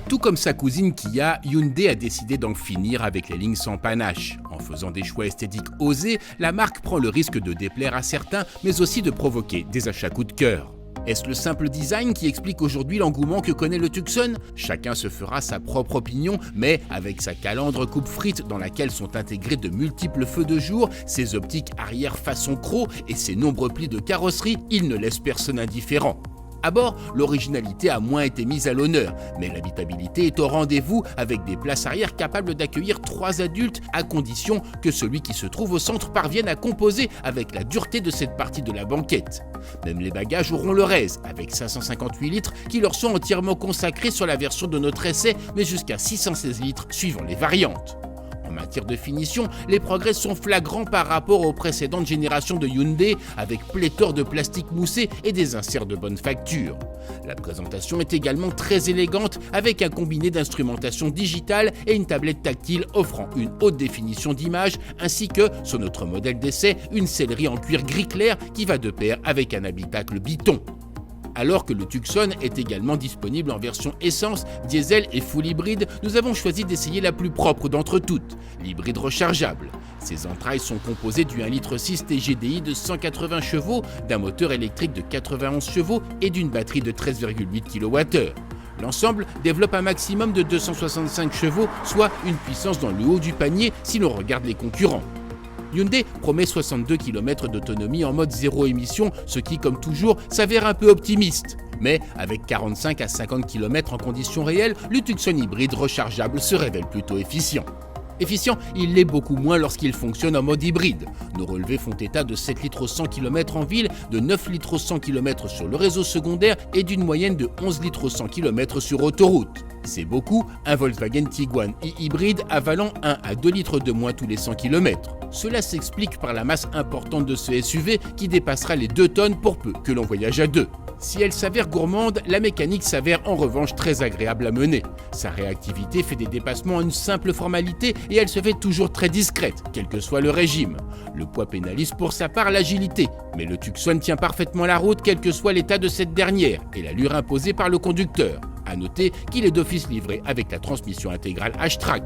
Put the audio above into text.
Tout comme sa cousine Kia, Hyundai a décidé d'en finir avec les lignes sans panache. En faisant des choix esthétiques osés, la marque prend le risque de déplaire à certains, mais aussi de provoquer des achats coup de cœur. Est-ce le simple design qui explique aujourd'hui l'engouement que connaît le Tucson? Chacun se fera sa propre opinion, mais avec sa calandre coupe-frites dans laquelle sont intégrés de multiples feux de jour, ses optiques arrière façon croc et ses nombreux plis de carrosserie, il ne laisse personne indifférent. À bord, l'originalité a moins été mise à l'honneur, mais l'habitabilité est au rendez-vous avec des places arrière capables d'accueillir 3 adultes à condition que celui qui se trouve au centre parvienne à composer avec la dureté de cette partie de la banquette. Même les bagages auront leur aise, avec 558 litres qui leur sont entièrement consacrés sur la version de notre essai, mais jusqu'à 616 litres suivant les variantes. En matière de finition, les progrès sont flagrants par rapport aux précédentes générations de Hyundai avec pléthore de plastique moussé et des inserts de bonne facture. La présentation est également très élégante avec un combiné d'instrumentation digitale et une tablette tactile offrant une haute définition d'image ainsi que, sur notre modèle d'essai, une sellerie en cuir gris clair qui va de pair avec un habitacle biton. Alors que le Tucson est également disponible en version essence, diesel et full hybride, nous avons choisi d'essayer la plus propre d'entre toutes, l'hybride rechargeable. Ses entrailles sont composées du 1,6 litre TGDI de 180 chevaux, d'un moteur électrique de 91 chevaux et d'une batterie de 13,8 kWh. L'ensemble développe un maximum de 265 chevaux, soit une puissance dans le haut du panier si l'on regarde les concurrents. Hyundai promet 62 km d'autonomie en mode zéro émission, ce qui, comme toujours, s'avère un peu optimiste. Mais avec 45 à 50 km en conditions réelles, le Tucson hybride rechargeable se révèle plutôt efficient. Efficient, il l'est beaucoup moins lorsqu'il fonctionne en mode hybride. Nos relevés font état de 7 litres au 100 km en ville, de 9 litres au 100 km sur le réseau secondaire et d'une moyenne de 11 litres au 100 km sur autoroute. C'est beaucoup, un Volkswagen Tiguan e-hybride avalant 1 à 2 litres de moins tous les 100 km. Cela s'explique par la masse importante de ce SUV qui dépassera les 2 tonnes pour peu que l'on voyage à deux. Si elle s'avère gourmande, la mécanique s'avère en revanche très agréable à mener. Sa réactivité fait des dépassements une simple formalité et elle se fait toujours très discrète, quel que soit le régime. Le poids pénalise pour sa part l'agilité, mais le Tucson tient parfaitement la route quel que soit l'état de cette dernière et l'allure imposée par le conducteur. À noter qu'il est d'office livré avec la transmission intégrale H-Track.